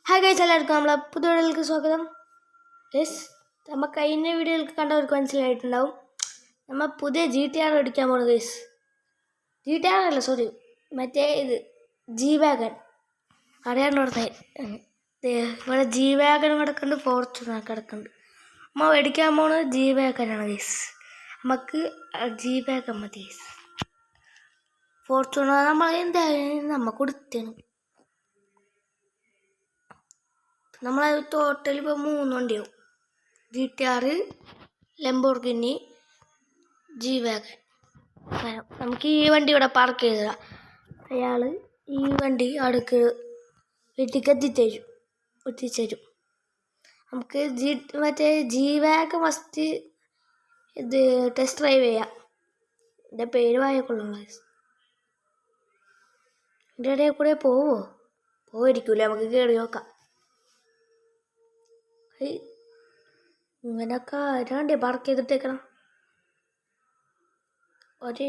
Hi guys, എല്ലാവർക്കും നമ്മളെ പുതിയ വീഡിയോയിലേക്ക് സ്വാഗതം. ഗൈസ്, നമ്മൾ കഴിഞ്ഞ വീഡിയോയിൽ കണ്ടവർക്ക് മനസ്സിലായിട്ടുണ്ടാവും നമ്മൾ പുതിയ GTR എടുക്കാൻ പോകുന്നത്. ഗൈസ്, GTR അല്ല, സോറി, മറ്റേ ഇത് G-Wagon അറിയാണ്ടോടത്തെ ഇവിടെ G-Wagon കിടക്കുന്നുണ്ട്, ഫോർച്യൂണർ കിടക്കുന്നുണ്ട്. നമ്മൾ മേടിക്കാൻ പോകുന്നത് G-Wagon ആണ്. ഗൈസ്, നമുക്ക് G-Wagon മതി. ഗൈസ്, ഫോർച്യൂണർ നമ്മൾ എന്തായാലും നമ്മൾ കൊടുത്തേണ്. നമ്മൾ ടോട്ടൽ ഇപ്പോൾ 3 വണ്ടിയാവും: GTR, ലംബോർഗിനി, G-Wagon. നമുക്ക് ഈ വണ്ടി ഇവിടെ പാർക്ക് ചെയ്തതാണ്. അയാൾ ഈ വണ്ടി അടുക്ക് വീട്ടിലേക്ക് എത്തിച്ചേരും. നമുക്ക് മറ്റേ G-Wagon ഫസ്റ്റ് ഇത് ടെസ്റ്റ് ഡ്രൈവ് ചെയ്യാം. എൻ്റെ പേര് വായക്കൊള്ളുള്ള. എൻ്റെ ഇടയിൽ കൂടെ പോയിരിക്കൂലേ, നമുക്ക് കയറി നോക്കാം. ഇങ്ങനൊക്കെ ആരാണ്ടേ പാർക്ക് ചെയ്തിട്ടേക്കണം. ഒരേ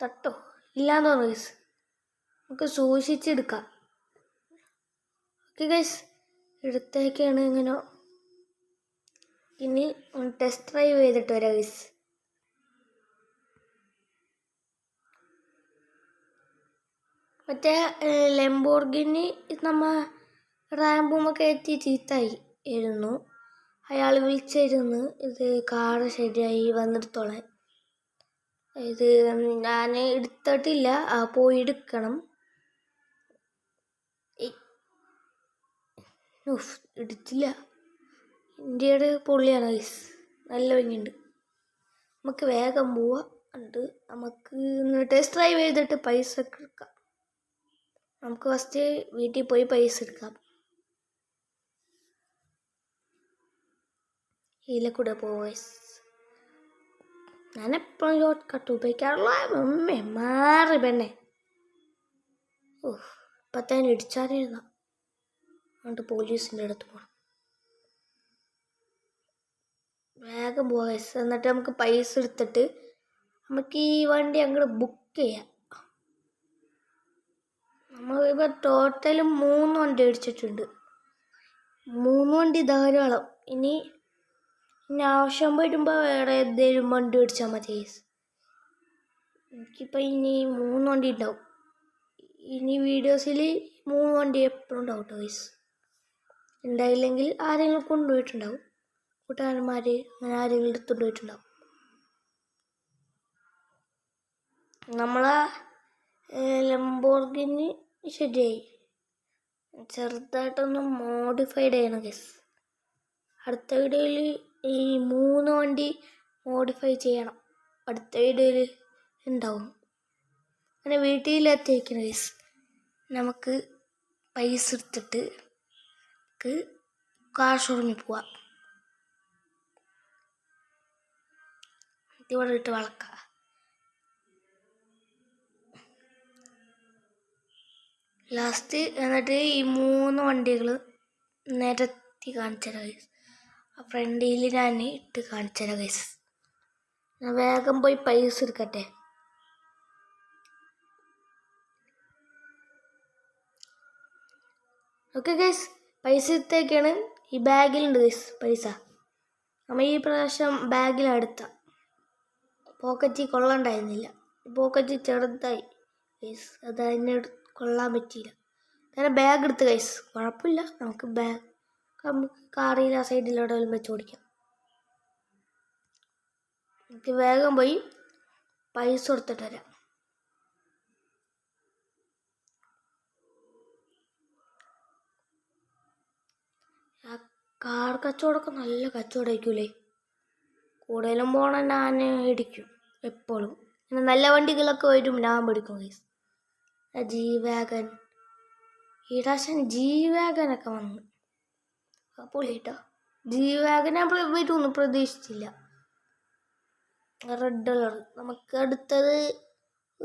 തട്ടോ ഇല്ലാന്ന് തോന്നുന്നു. ഗൈസ്, നമുക്ക് സൂക്ഷിച്ചെടുക്കാം. Okay guys, എടുത്തേക്കാണ്. ഇങ്ങനെ ഇനി ടെസ്റ്റ് ഡ്രൈവ് ചെയ്തിട്ട് വരാം. ഗൈസ്, മറ്റേ ലംബോർഗിനി നമ്മൾ റാമ്പുമൊക്കെ എത്തി ചീത്തായിരുന്നു. അയാൾ വിളിച്ചിരുന്നു ഇത് കാറ് ശരിയായി വന്നെടുത്തോളാൻ. ഇത് ഞാൻ എടുത്തിട്ടില്ല, പോയി എടുക്കണം. എടുത്തില്ല. ഇന്ത്യയുടെ പൊള്ളിയാണ്. ഗൈസ്, നല്ല ഭംഗിയുണ്ട്. നമുക്ക് വേഗം പോവാം. ഉണ്ട് നമുക്ക് ടെസ്റ്റ് ഡ്രൈവ് ചെയ്തിട്ട് പൈസ ഒക്കെ എടുക്കാം. നമുക്ക് ഫസ്റ്റ് വീട്ടിൽ പോയി പൈസ എടുക്കാം. ഇതിലെ കൂടെ പോവാ. ഞാനെപ്പോഴും ഷോർട്ട് കട്ട് ഉപയോഗിക്കാറുള്ള മാറി പെണ്ണെ. ഇപ്പത്തേനും ഇടിച്ചാലിരുന്ന എന്നിട്ട് പോലീസിൻ്റെ അടുത്ത് പോകണം. വേഗം പോവാ. എന്നിട്ട് നമുക്ക് പൈസ എടുത്തിട്ട് നമുക്ക് ഈ വണ്ടി അങ്ങോട്ട് ബുക്ക് ചെയ്യാം. നമ്മളിപ്പോൾ ടോട്ടൽ 3 വണ്ടി അടിച്ചിട്ടുണ്ട്. 3 വണ്ടി ധാരാളം. ഇനി ആവശ്യം വരുമ്പോൾ വേറെ എന്തെങ്കിലും വണ്ടി അടിച്ചാൽ മതി. എനിക്കിപ്പോൾ ഇനി 3 വണ്ടി ഉണ്ടാവും. ഇനി വീഡിയോസിൽ 3 വണ്ടി എപ്പോഴും ഉണ്ടാവും കേട്ടോ. ഗൈസ്, ഉണ്ടായില്ലെങ്കിൽ ആരെങ്കിലും കൊണ്ടുപോയിട്ടുണ്ടാവും. കൂട്ടുകാരന്മാർ അങ്ങനെ ആരെങ്കിലും എടുത്തുകൊണ്ട് പോയിട്ടുണ്ടാവും. നമ്മളെ ലംബോർഗിനി ശരിയായി, ചെറുതായിട്ടൊന്ന് മോഡിഫൈഡ് ചെയ്യണം. ഗൈസ്, അടുത്ത വീഡിയോയിൽ ഈ 3 വണ്ടി മോഡിഫൈ ചെയ്യണം. അടുത്ത വീഡിയോയിൽ ഉണ്ടാവും. അങ്ങനെ വീട്ടിലെത്തിയിരിക്കണം. ഗൈസ്, നമുക്ക് പൈസ എടുത്തിട്ട് കാർ ഷോറൂമിൽ പോവാം. ഇവിടെ ഇട്ട് വളക്കാം. ലാസ്റ്റ് എന്നിട്ട് ഈ 3 വണ്ടികൾ നിരത്തി കാണിച്ചു തരാം. ഗൈസ്, ഫ്രണ്ടിൽ ഞാൻ ഇട്ട് കാണിച്ചു തരാം. ഗൈസ്, ഞാൻ വേഗം പോയി പൈസ എടുക്കട്ടെ. ഓക്കെ ഗൈസ്, പൈസ എടുത്തേക്കാണ്. ഈ ബാഗിലുണ്ട് ഗൈസ് പൈസ. നമ്മൾ ഈ പ്രാവശ്യം ബാഗിലെടുത്ത പോക്കറ്റിൽ കൊള്ളണ്ടായിരുന്നില്ല. പോക്കറ്റ് ചെറുതായി ഗൈസ്, അത് അതിനെ കൊള്ളാൻ പറ്റിയില്ല. കാരണം ബാഗ് എടുത്ത്. ഗൈസ്, കുഴപ്പമില്ല, നമുക്ക് കാറിൽ ആ സൈഡിലൂടെ വെച്ച് ഓടിക്കാം. എനിക്ക് വേഗം പോയി പൈസ കൊടുത്തിട്ട് വരാം. ആ കാർ കച്ചവടമൊക്കെ നല്ല കച്ചവടമായിരിക്കൂലേ. കൂടുതലും പോണ ഞാൻ ഇടിക്കും എപ്പോഴും. പിന്നെ നല്ല വണ്ടികളൊക്കെ വരും, ഞാൻ പിടിക്കും. ഗൈസ്, G-Wagon ഈ പ്രാവശ്യം G-Wagon വന്നു. അപ്പോൾ കേട്ടോ, G-Wagon ഞാൻ വരുമെന്ന് പ്രതീക്ഷിച്ചില്ല. Red colour. നമുക്ക് അടുത്തത്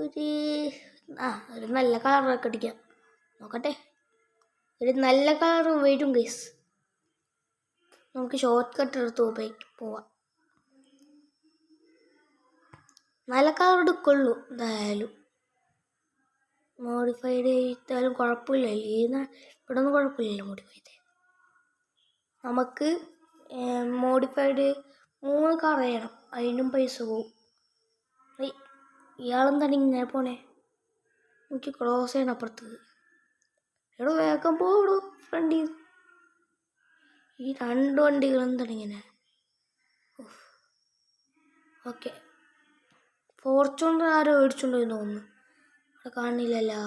ഒരു നല്ല കളറൊക്കെ അടിക്കാം. നോക്കട്ടെ, ഒരു നല്ല കളർ വരും. ഗൈസ്, നമുക്ക് ഷോർട്ട് കട്ട് എടുത്ത് പോവാം. നല്ല കളർ എടുക്കുള്ളൂ എന്തായാലും. മോഡിഫൈഡ് ചെയ്താലും കുഴപ്പമില്ല. ഇവിടെ ഒന്നും കുഴപ്പമില്ലല്ലോ മോഡിഫൈ ചെയ്ത്. നമുക്ക് മോഡിഫൈഡ് 3 കാർ ചെയ്യണം, അതിനും പൈസ പോവും. ഇയാളെന്താണ് ഇങ്ങനെ പോണേ? എനിക്ക് ക്രോസ് ചെയ്യണം അപ്പുറത്ത്. എടോ വേഗം പോടോ ഫ്രണ്ടിൽ. ഈ 2 വണ്ടികൾ എന്താണ് ഇങ്ങനെ? ഓക്കെ, ഫോർച്യൂണർ ആരോ മേടിച്ചുണ്ടോ എന്ന് തോന്നുന്നു. അവിടെ കാണില്ലല്ലോ.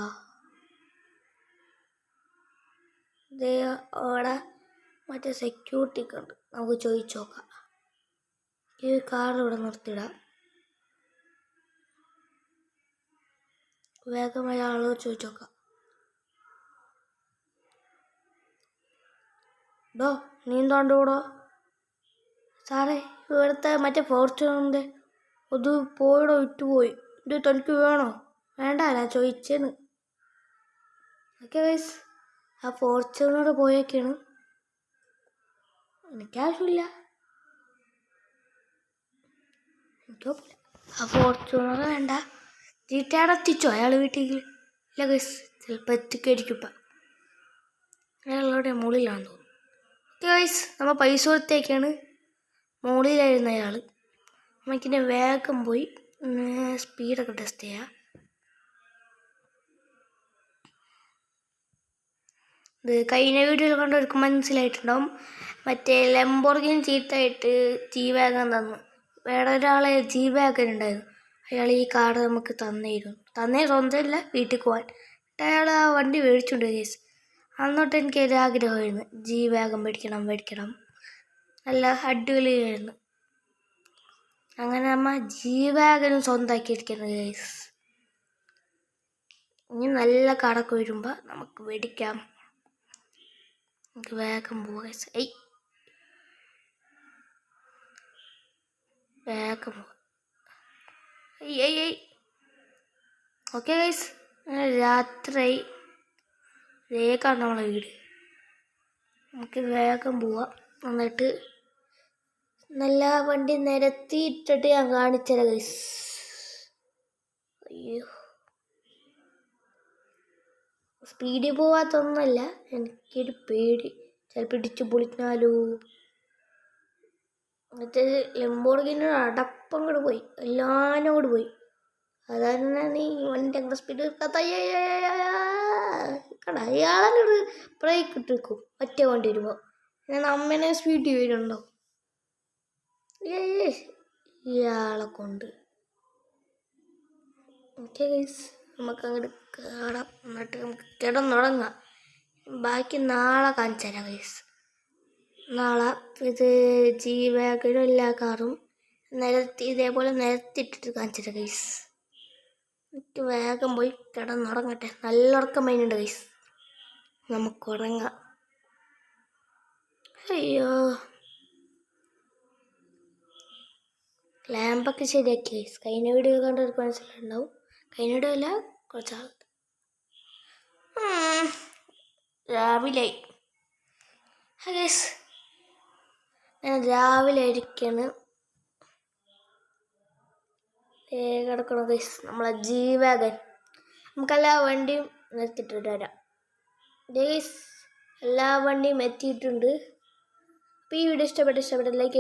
ഇതേ അവിടെ മറ്റേ സെക്യൂരിറ്റി ഒക്കെ ഉണ്ട്, നമുക്ക് ചോദിച്ചു നോക്കാം. ഈ കാർ ഇവിടെ നിർത്തിയിടാം. വേഗമായി ആളോട് ചോദിച്ചു നോക്കാം. ഡോ നീന്താണ്ട് കൂടോ സാറേ, ഇവിടുത്തെ മറ്റേ ഫോർച്യൂണറിൻ്റെ അത് പോയിടോ, വിറ്റുപോയി. ഇത് തനിക്ക് വേണോ? വേണ്ട, ഞാൻ ചോദിച്ചേന്ന്. ഓക്കെ ഗൈസ്, ആ ഫോർച്യൂണർ പോയൊക്കെയാണ്. എനിക്കാവശ്യമില്ല, എനിക്കോ ആ ഫോർച്യൂണർ വേണ്ട. GTA എത്തിച്ചോ അയാൾ വീട്ടിൽ? ഇല്ല ഗൈസ്, ചിലപ്പോൾ എത്തിക്കായിരിക്കും. ഇപ്പം അയാളുടെ മുകളിലാണെന്ന് തോന്നുന്നു. ഓക്കെ ഗൈസ്, നമ്മൾ പൈസ കൊടുത്തേക്കാണ്. മുകളിലായിരുന്നു അയാൾ. നമുക്കിൻ്റെ വേഗം പോയി സ്പീഡൊക്കെ ടെസ്റ്റ് ചെയ്യാം. ഇത് കഴിഞ്ഞ വീഡിയോയിൽ കണ്ടവർക്ക് മനസ്സിലായിട്ടുണ്ടാവും. മറ്റേ ലംബോർഗിനി ചീത്തായിട്ട് G-Wagon തന്നു. വേറെ ഒരാളെ G-Wagon ഉണ്ടായിരുന്നു, അയാൾ ഈ കാർ നമുക്ക് തന്നേ സ്വന്തമില്ല, വീട്ടിൽ പോകാൻ. എന്നിട്ട് അയാൾ ആ വണ്ടി മേടിച്ചുകൊണ്ട് കേസ്. അന്നോട്ട് എനിക്കൊരു ആഗ്രഹമായിരുന്നു G-Wagon മേടിക്കണം. നല്ല അടിപൊളിയായിരുന്നു. അങ്ങനെ നമ്മൾ G-Wagon സ്വന്തമാക്കിയിരിക്കുന്നത് കേസ്. ഇനി നല്ല കടക്ക് വരുമ്പോൾ നമുക്ക് മേടിക്കാം. നമുക്ക് വേഗം പോവാം ഗൈസ്. വേഗം പോവാം. ഓക്കെ ഗൈസ്, രാത്രി വേഗമാണ് നമ്മളെ വീട്. നമുക്ക് വേഗം പോവാം. എന്നിട്ട് നല്ല വണ്ടി നിരത്തിയിട്ടിട്ട് ഞാൻ കാണിച്ചുതരാം ഗൈസ്. അയ്യോ, സ്പീഡിൽ പോവാത്തൊന്നുമല്ല, എനിക്കൊരു പേടി ചിലപ്പോൾ ഇടിച്ചു പൊളിക്കാലോ. മറ്റേ ലംബോർഗിനിയുടെ അടപ്പം കൂടെ പോയി, എല്ലാവരും കൂടെ പോയി. അതാണ് ഈ വണ്ടി അങ്ങനെ സ്പീഡ് എടുക്കാത്ത. അയാളൊരു ബ്രേക്ക് ഇട്ടിരിക്കും ഒറ്റ വണ്ടി വരുമ്പോൾ. ഞാൻ അമ്മേനെ സ്പീഡ് വരുന്നുണ്ടോ ഇയാളെ കൊണ്ട്. ഓക്കെ ഗൈസ്, നമുക്ക് അങ്ങോട്ട് കയറാം. എന്നിട്ട് നമുക്ക് കിടന്നുറങ്ങാം. ബാക്കി നാളെ കാണിച്ചു തരാം ഗൈസ്. നാളെ ഇത് G-Wagon എല്ലാ കാറും ഇതേപോലെ നിരത്തിയിട്ടിട്ട് കാണിച്ചു തരാം ഗൈസ്. എനിക്ക് വേഗം പോയി കിടന്നുറങ്ങട്ടെ. നല്ല ഉറക്കം വരുന്നുണ്ട് ഗൈസ്, നമുക്ക് ഉറങ്ങാം. അയ്യോ, ലാമ്പൊക്കെ ശരിയാക്കി ഗൈസ്. കഴിഞ്ഞ വീഡിയോ കണ്ടവർക്ക് മനസ്സിലുണ്ടാവും. കഴിഞ്ഞ വീഡിയോ അല്ല, കുറച്ചാൾ രാവിലെ ഗൈസ്. ഞാൻ രാവിലെ ഇരിക്കാണ് കിടക്കണം ഗൈസ്. നമ്മളെ G-Wagon നമുക്കെല്ലാ വണ്ടിയും നിർത്തിയിട്ട് വരാം ഗൈസ്. എല്ലാ വണ്ടിയും എത്തിയിട്ടുണ്ട്. അപ്പോൾ ഈ വീഡിയോ ഇഷ്ടപ്പെട്ട ലൈക്ക് ചെയ്യുക.